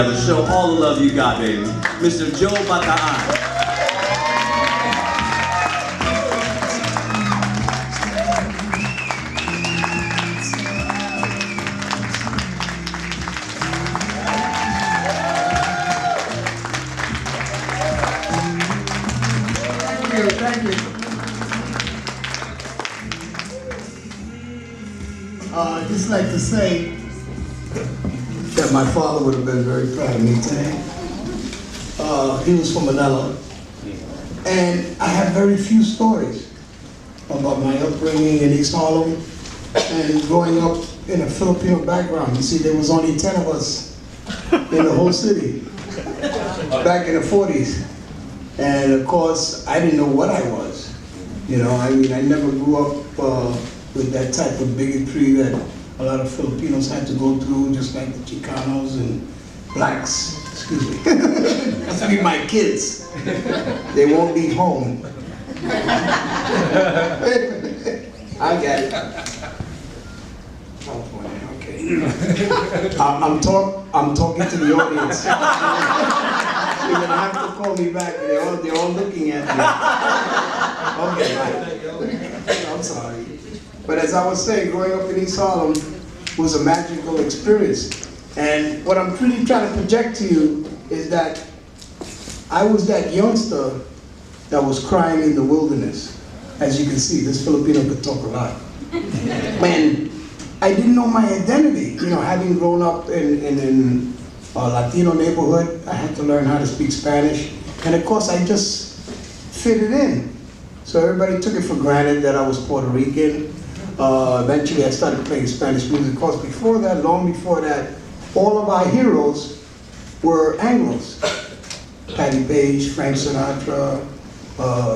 Show all the love you got, baby. Mr. Joe Bataan. Thank you. I'd just like to say that my father would have been very proud of me today. He was from Manila, and I have very few stories about my upbringing in East Harlem and growing up in a Filipino background. You see, there was only 10 of us in the whole city back in the 40s. And of course, I didn't know what I was. You know, I mean, I never grew up with that type of bigotry that a lot of Filipinos had to go through, just like the Chicanos and blacks. Excuse me. That's be my kids. They won't be home. I get it. California, okay. I'm talking to the audience. You're gonna have to call me back. They're all looking at me. Okay, right. I'm sorry. But as I was saying, growing up in East Harlem was a magical experience. And what I'm really trying to project to you is that I was that youngster that was crying in the wilderness. As you can see, this Filipino could talk a lot. And I didn't know my identity. You know, having grown up in a Latino neighborhood, I had to learn how to speak Spanish. And of course, I just fitted in. So everybody took it for granted that I was Puerto Rican. Eventually, I started playing Spanish music. Of course, before that, long before that, all of our heroes were Anglos. Patti Page, Frank Sinatra,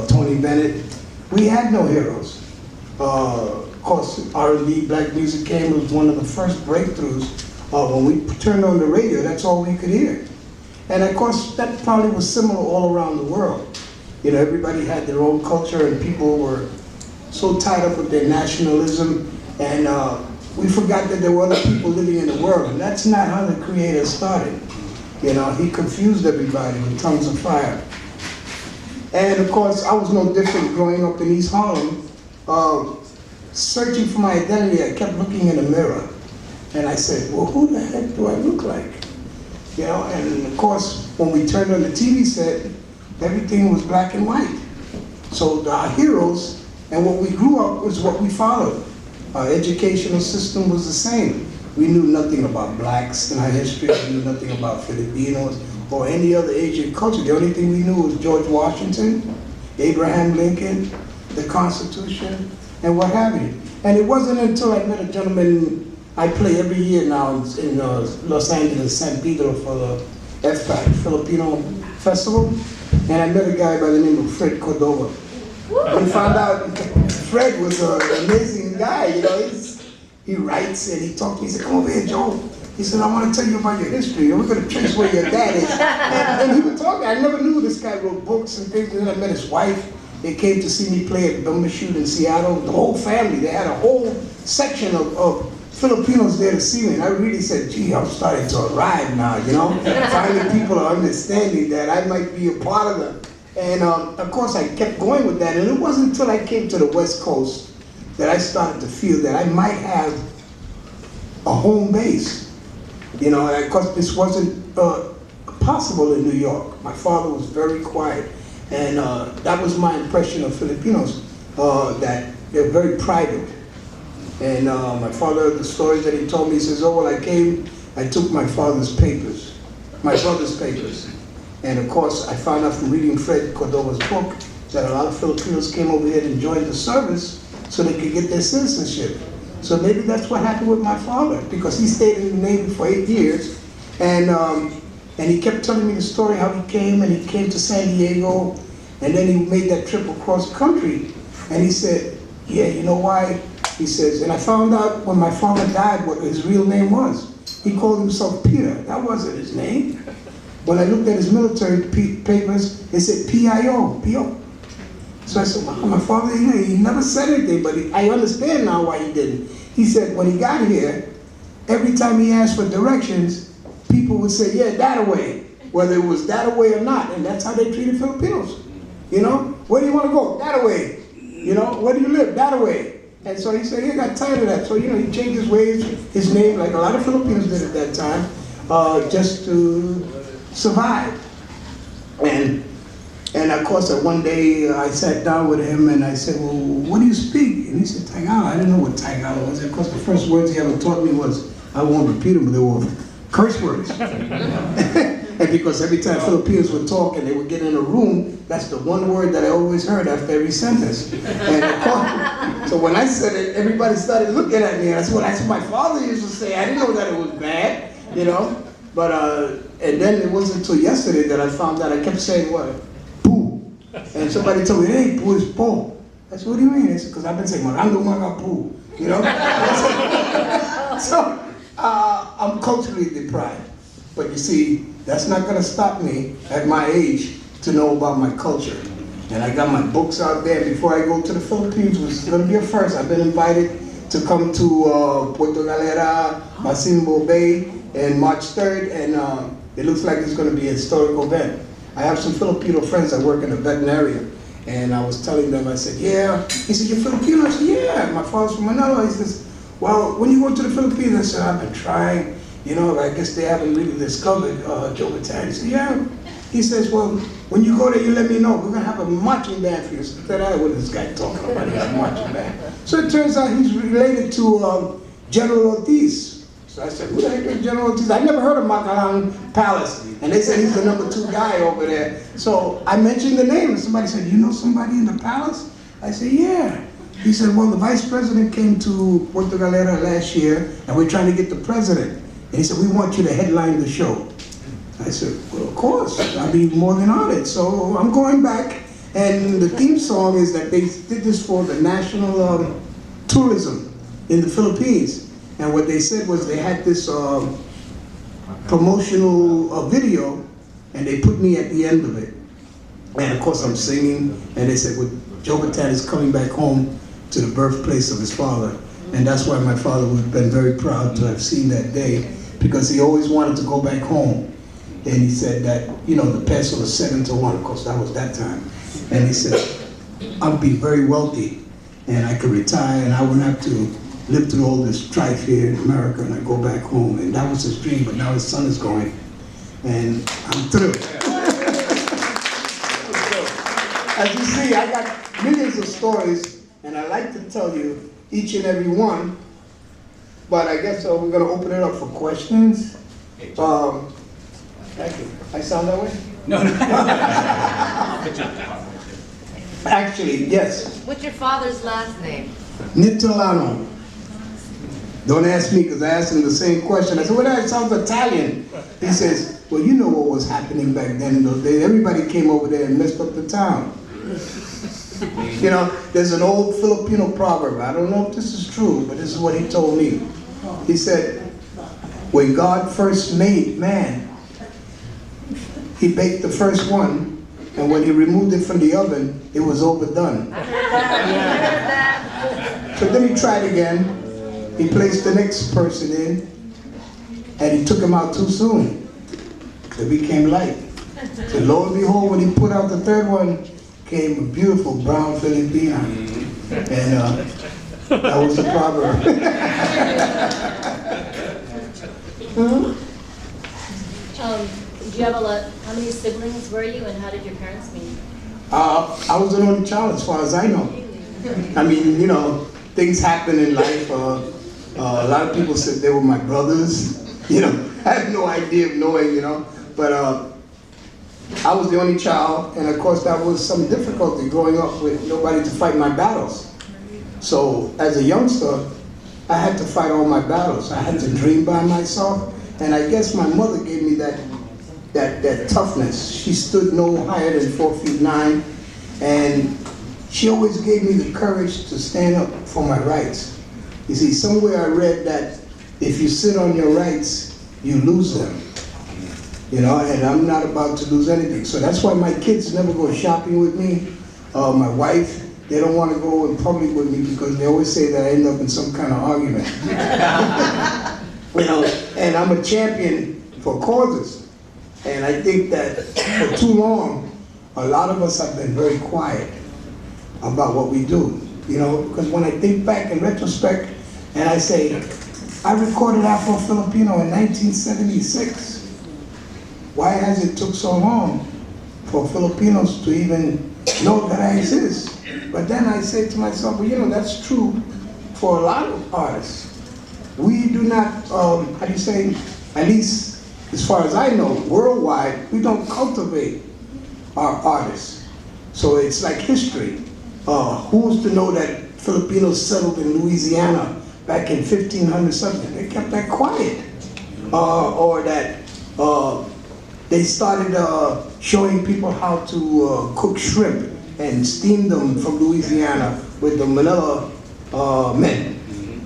Tony Bennett. We had no heroes. Of course, R&B, black music came. It was one of the first breakthroughs. When we turned on the radio, that's all we could hear. And of course, that probably was similar all around the world. You know, everybody had their own culture, and people were so tied up with their nationalism, and we forgot that there were other people living in the world. And that's not how the Creator started. You know, he confused everybody with tongues of fire. And of course, I was no different growing up in East Harlem. Searching for my identity, I kept looking in the mirror. And I said, well, who the heck do I look like? You know, and of course, when we turned on the TV set, everything was black and white. So our heroes and what we grew up was what we followed. Our educational system was the same. We knew nothing about blacks in our history. We knew nothing about Filipinos or any other Asian culture. The only thing we knew was George Washington, Abraham Lincoln, the Constitution, and what have you. And it wasn't until I met a gentleman I play every year now in Los Angeles, San Pedro, for the FPAC, Filipino Festival. And I met a guy by the name of Fred Cordova. We found out Fred was an amazing guy. You know, he writes and he talked to me. He said, come over here, Joe. He said, I want to tell you about your history. And we're going to trace where your dad is. And he would talk. I never knew this guy wrote books and things. And then I met his wife. They came to see me play at Bumbershoot in Seattle. The whole family. They had a whole section of Filipinos there to see me, and I really said, gee, I'm starting to arrive now, you know? Finally people are understanding that I might be a part of them. And of course I kept going with that, and it wasn't until I came to the West Coast that I started to feel that I might have a home base. You know, and of course this wasn't possible in New York. My father was very quiet, and that was my impression of Filipinos, that they're very private. And my father, the stories that he told me, he says, oh, well, I took my father's papers, my brother's papers. And of course, I found out from reading Fred Cordova's book that a lot of Filipinos came over here and joined the service so they could get their citizenship. So maybe that's what happened with my father, because he stayed in the Navy for 8 years. And he kept telling me the story how he came, and he came to San Diego, and then he made that trip across the country. And he said, yeah, you know why? He says, and I found out when my father died what his real name was. He called himself Peter. That wasn't his name. When I looked at his military papers, it said P.I.O., P.O. So I said, well, my father, he never said anything, but I understand now why he didn't. He said when he got here, every time he asked for directions, people would would say, yeah, that way, whether it was that way or not, and that's how they treated Filipinos. You know, where do you want to go? That way. You know, where do you live? That way. And so he said he got tired of that. So, you know, he changed his ways, his name, like a lot of Filipinos did at that time, just to survive. And of course, one day I sat down with him and I said, well, what do you speak? And he said, Tagalog. I didn't know what Tagalog was. Of course, the first words he ever taught me was, I won't repeat them, but they were curse words. And because every time Filipinos would talk and they would get in a room, that's the one word that I always heard after every sentence. And of course, so when I said it, everybody started looking at me, and that's what my father used to say. I didn't know that it was bad, you know. But, and then it wasn't until yesterday that I found out. I kept saying, what? Poo. And somebody told me, hey, poo is po. I said, what do you mean? I said, because I've been saying, Marando Maga Poo, you know. So, I'm culturally deprived. But you see, that's not going to stop me at my age to know about my culture. And I got my books out there. Before I go to the Philippines, which is going to be a first, I've been invited to come to Puerto Galera, Masimbo Bay, and March 3rd, and it looks like it's going to be a historical event. I have some Filipino friends that work in the veterinary, and I was telling them, I said, yeah. He said, you're Filipino? I said, yeah. My father's from Manila. He says, well, when you go to the Philippines, I said, I've been trying. You know, I guess they haven't really discovered Joe Bataan. He said, yeah. He says, well, when you go there, you let me know. We're going to have a marching band for you. So I said, what is this guy talking about? He's a marching band. So it turns out he's related to General Ortiz. So I said, who the heck is General Ortiz? I never heard of Makalang Palace. And they said he's the #2 guy over there. So I mentioned the name, and somebody said, you know somebody in the palace? I said, yeah. He said, well, the vice president came to Puerto Galera last year, and we're trying to get the president. And he said, we want you to headline the show. I said, well, of course, I'll be more than honored. So I'm going back, and the theme song is that they did this for the national tourism in the Philippines. And what they said was they had this promotional video, and they put me at the end of it. And of course I'm singing, and they said, well, Joe Bataan is coming back home to the birthplace of his father. And that's why my father would have been very proud to have seen that day, because he always wanted to go back home. And he said that, you know, the peso was 7-1, of course that was that time. And he said, I'll be very wealthy, and I could retire, and I wouldn't have to live through all this strife here in America, and I go back home. And that was his dream, but now his son is going, and I'm through. As you see, I got millions of stories, and I like to tell you each and every one, but I guess we're going to open it up for questions. Thank you. I sound that way? No. Actually, yes. What's your father's last name? Nitolano. Don't ask me, because I asked him the same question. I said, well, that sounds Italian. He says, well, you know what was happening back then in those days. Everybody came over there and messed up the town. You know, there's an old Filipino proverb. I don't know if this is true, but this is what he told me. He said, when God first made man, he baked the first one, and when he removed it from the oven, it was overdone. So then he tried again. He placed the next person in, and he took him out too soon. It became light. So lo and behold, when he put out the third one, came a beautiful brown Filipina. And that was the proverb. Do you have how many siblings were you, and how did your parents meet? I was the only child, as far as I know. I mean, you know, things happen in life. A lot of people said they were my brothers. You know, I have no idea of knowing, you know. But I was the only child, and of course that was some difficulty growing up with nobody to fight my battles. So as a youngster, I had to fight all my battles. I had to dream by myself, and I guess my mother gave me that toughness. She stood no higher than 4'9", and she always gave me the courage to stand up for my rights. You see, somewhere I read that if you sit on your rights, you lose them. You know, and I'm not about to lose anything. So that's why my kids never go shopping with me. My wife, they don't want to go in public with me because they always say that I end up in some kind of argument. You know, and I'm a champion for causes. And I think that for too long, a lot of us have been very quiet about what we do. You know, because when I think back in retrospect, and I say, I recorded Afro-Filipino in 1976. Why has it took so long for Filipinos to even know that I exist? But then I say to myself, well, you know, that's true for a lot of artists. We do not, how do you say, at least as far as I know, worldwide, we don't cultivate our artists. So it's like history. Who's to know that Filipinos settled in Louisiana back in 1500 something? They kept that quiet. Or that they started showing people how to cook shrimp and steam them from Louisiana with the Manila men.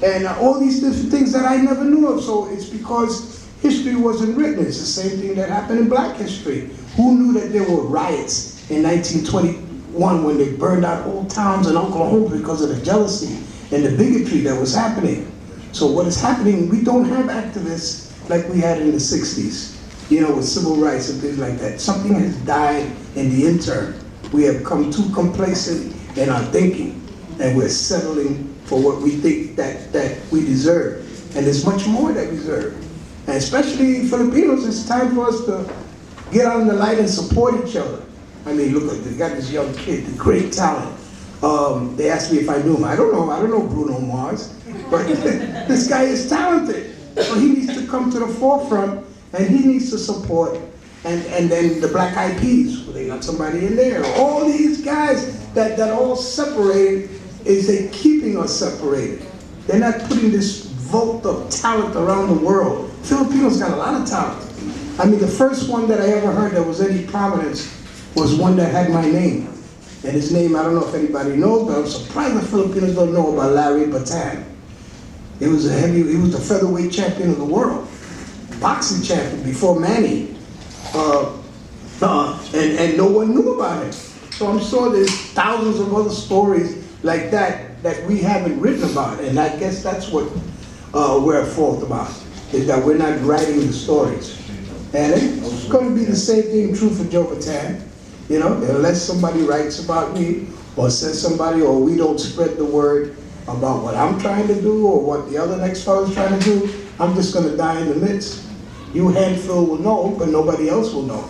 And all these different things that I never knew of. So it's because history wasn't written. It's the same thing that happened in Black history. Who knew that there were riots in 1921 when they burned out whole towns in Oklahoma because of the jealousy and the bigotry that was happening? So what is happening, we don't have activists like we had in the 60s, you know, with civil rights and things like that. Something has died in the interim. We have come too complacent in our thinking, and we're settling for what we think that we deserve. And there's much more that we deserve. And especially Filipinos, it's time for us to get out in the light and support each other. I mean, look, they got this young kid, the great talent. They asked me if I knew him. I don't know Bruno Mars, but this guy is talented. So he needs to come to the forefront, and he needs to support. And then the Black Eyed Peas, well, they got somebody in there. All these guys that all separated, is they keeping us separated. They're not putting this vault of talent around the world. Filipinos got a lot of talent. I mean, the first one that I ever heard that was any prominence was one that had my name. And his name, I don't know if anybody knows, but I'm surprised the Filipinos don't know about Larry Bataan. He was the featherweight champion of the world, boxing champion before Manny. And no one knew about it. So I'm sure there's thousands of other stories like that we haven't written about. And I guess that's what we're at fault about, is that we're not writing the stories. And it's going to be the same thing true for Joe Bataan. You know, unless somebody writes about me, or says somebody, or we don't spread the word about what I'm trying to do, or what the other next fellow's trying to do, I'm just going to die in the midst. You handful will know, but nobody else will know.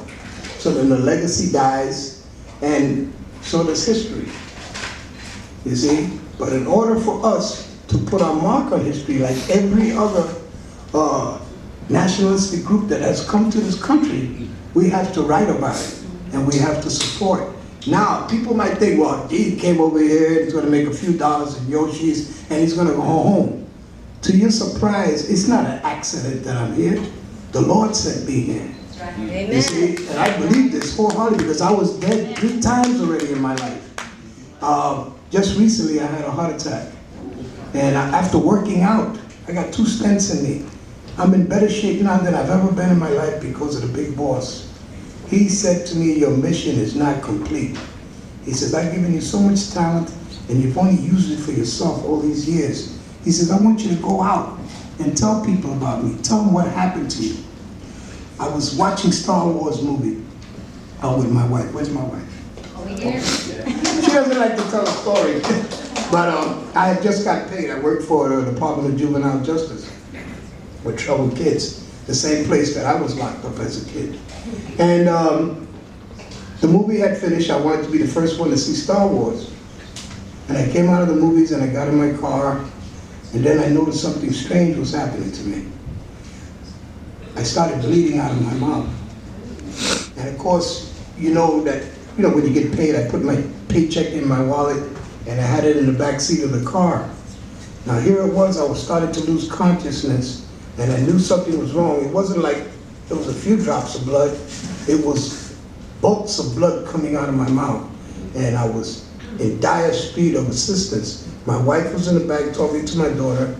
So then the legacy dies, and so does history. You see? But in order for us to put our mark on history, like every other nationalistic group that has come to this country, we have to write about it, and we have to support. Now, people might think, well, he came over here, he's going to make a few dollars in Yoshi's, and he's going to go home. To your surprise, it's not an accident that I'm here. The Lord sent me here. That's right. Amen. You see, and I believe this wholeheartedly because I was dead 3 times already in my life. Just recently, I had a heart attack. And after working out, I got 2 stents in me. I'm in better shape now than I've ever been in my life because of the big boss. He said to me, your mission is not complete. He says, I've given you so much talent, and you've only used it for yourself all these years. He says, I want you to go out and tell people about me. Tell them what happened to you. I was watching Star Wars movie with my wife. Where's my wife? Over here. She doesn't like to tell a story. But I had just got paid. I worked for the Department of Juvenile Justice with troubled kids, the same place that I was locked up as a kid. And the movie had finished. I wanted to be the first one to see Star Wars. And I came out of the movies and I got in my car, and then I noticed something strange was happening to me. I started bleeding out of my mouth. And of course, you know when you get paid, I put my paycheck in my wallet and I had it in the back seat of the car. Now here it was, I was starting to lose consciousness, and I knew something was wrong. It wasn't like it was a few drops of blood. It was bolts of blood coming out of my mouth. And I was in dire need of assistance. My wife was in the back talking to my daughter,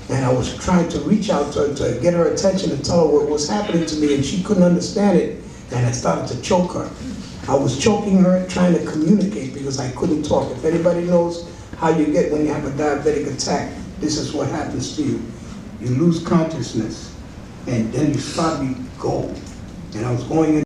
and I was trying to reach out to her to get her attention and tell her what was happening to me, and she couldn't understand it, and I started to choke her. I was choking her, trying to communicate because I couldn't talk. If anybody knows how you get when you have a diabetic attack, this is what happens to you. You lose consciousness, and then you start go. And I was going in